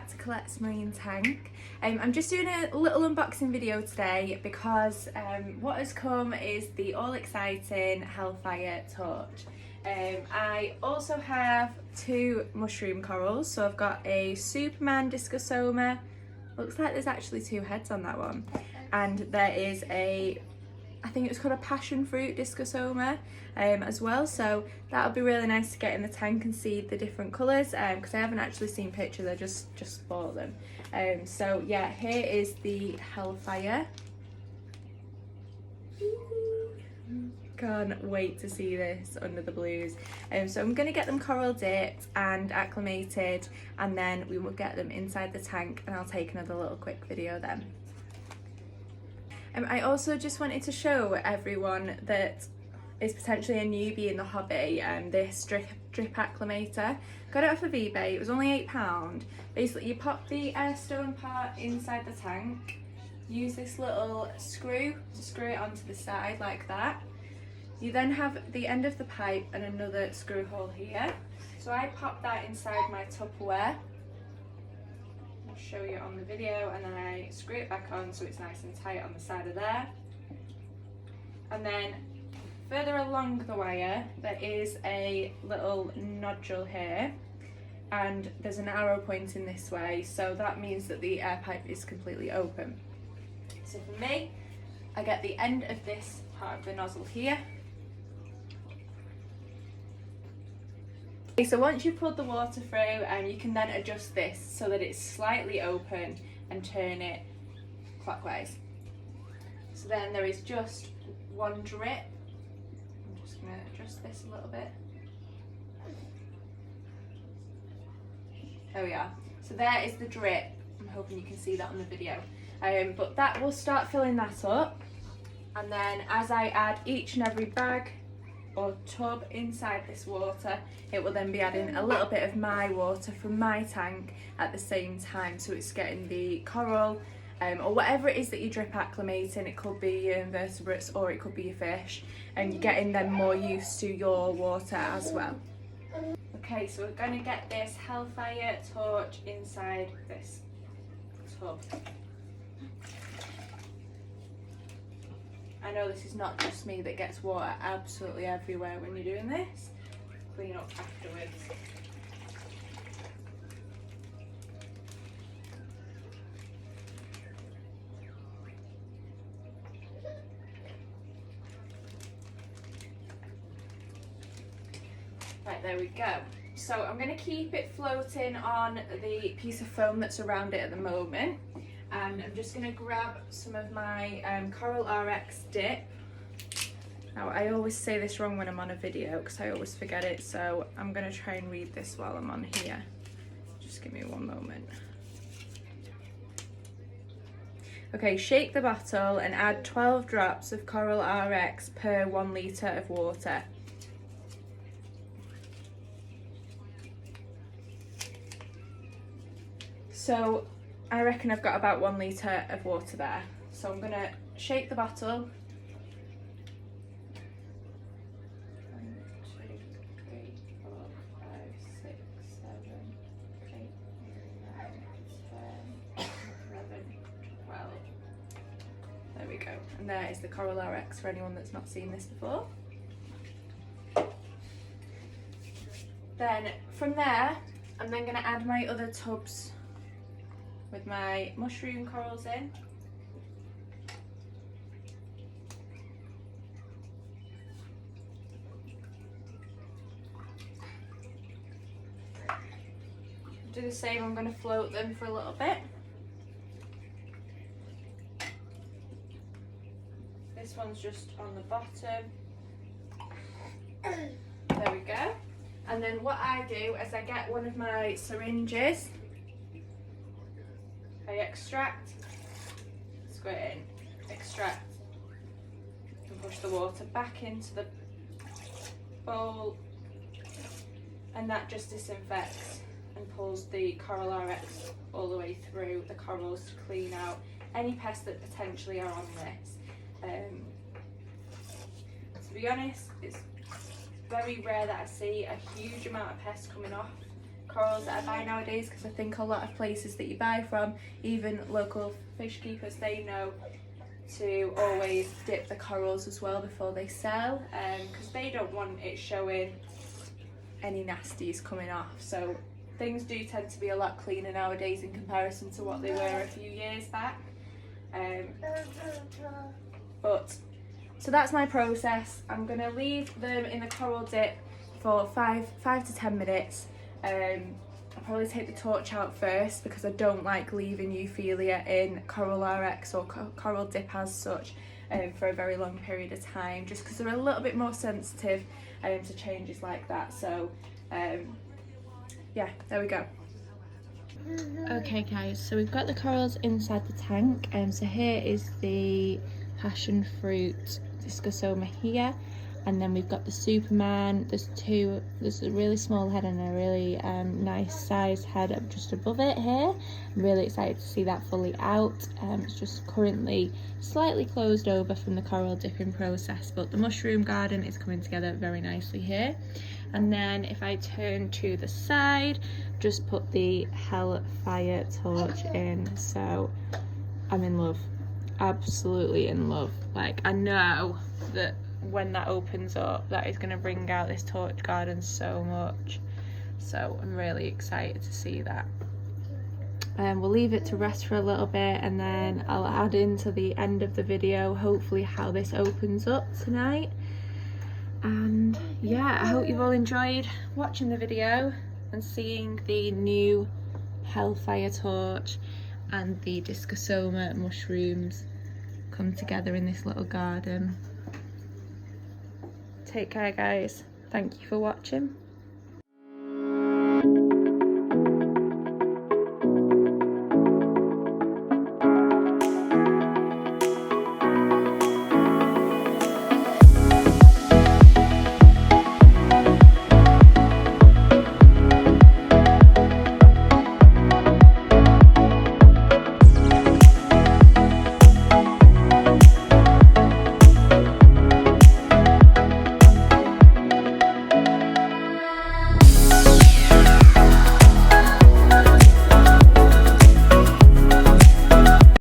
back to Colette's Marine Tank. I'm just doing a little unboxing video today because what has come is the all exciting Hellfire torch. I also have two mushroom corals, so I've got a Superman Discosoma. Looks like there's actually two heads on that one, and there is a, I think it's called a passion fruit Discosoma as well, so that'll be really nice to get in the tank and see the different colours because I haven't actually seen pictures, I just bought them. So yeah, here is the Hellfire. Can't wait to see this under the blues. So I'm going to get them coral dipped and acclimated, and then we will get them inside the tank and I'll take another little quick video then. I also just wanted to show everyone that is potentially a newbie in the hobby this drip acclimator. Got it off of eBay, it was only £8. Basically you pop the airstone part inside the tank, use this little screw to screw it onto the side like that. You then have the end of the pipe and another screw hole here. So I pop that inside my Tupperware. I'll show you on the video, and then I screw it back on so it's nice and tight on the side of there. And then further along the wire there is a little nodule here, and there's an arrow pointing this way, so that means that the air pipe is completely open. So for me, I get the end of this part of the nozzle here. So once you've pulled the water through, you can then adjust this so that it's slightly open and turn it clockwise. So then there is just one drip. I'm just going to adjust this a little bit. There we are. So there is the drip. I'm hoping you can see that on the video. But that will start filling that up. And then as I add each and every bag or tub inside this water, it will then be adding a little bit of my water from my tank at the same time, so it's getting the coral or whatever it is that you drip acclimating. It could be your invertebrates or it could be your fish, and you're getting them more used to your water as well. Okay, so we're going to get this Hellfire torch inside this tub. I know this is not just me that gets water absolutely everywhere when you're doing this. Clean up afterwards. Right, there we go. So I'm going to keep it floating on the piece of foam that's around it at the moment. And I'm just going to grab some of my Coral RX dip. Now I always say this wrong when I'm on a video because I always forget it, so I'm going to try and read this while I'm on here. Just give me one moment. Okay, shake the bottle and add 12 drops of Coral RX per 1 litre of water. So I reckon I've got about 1 litre of water there. So I'm going to shake the bottle. 1, 2, 3, 4, 5, 6, 7, 8, 9, 10, 11, 12. There we go. And there is the Coral RX for anyone that's not seen this before. Then from there, I'm then going to add my other tubs with my mushroom corals in. Do the same, I'm going to float them for a little bit. This one's just on the bottom. There we go. And then what I do is I get one of my syringes, I extract, squirt in, extract, and push the water back into the bowl, and that just disinfects and pulls the Coral RX all the way through the corals to clean out any pests that potentially are on this. To be honest, it's very rare that I see a huge amount of pests coming off corals that I buy nowadays, because I think a lot of places that you buy from, even local fish keepers, they know to always dip the corals as well before they sell, because they don't want it showing any nasties coming off. So things do tend to be a lot cleaner nowadays in comparison to what they were a few years back. So that's my process. I'm going to leave them in the coral dip for 5 to 10 minutes. I'll probably take the torch out first because I don't like leaving Euphelia in Coral RX or Coral Dip as such for a very long period of time, just because they're a little bit more sensitive to changes like that. So yeah, there we go. Okay guys, so we've got the corals inside the tank, so here is the passion fruit Discosoma here, and then we've got the Superman. There's a really small head and a really nice size head just above it here. I'm really excited to see that fully out. It's just currently slightly closed over from the coral dipping process, but the mushroom garden is coming together very nicely here. And then if I turn to the side, just put the Hellfire torch in. So I'm in love, absolutely in love. Like, I know that when that opens up, that is going to bring out this torch garden so much. So I'm really excited to see that. We'll leave it to rest for a little bit, and then I'll add into the end of the video hopefully how this opens up tonight. And yeah, I hope you've all enjoyed watching the video and seeing the new Hellfire torch and the Discosoma mushrooms come together in this little garden. Take care guys, thank you for watching.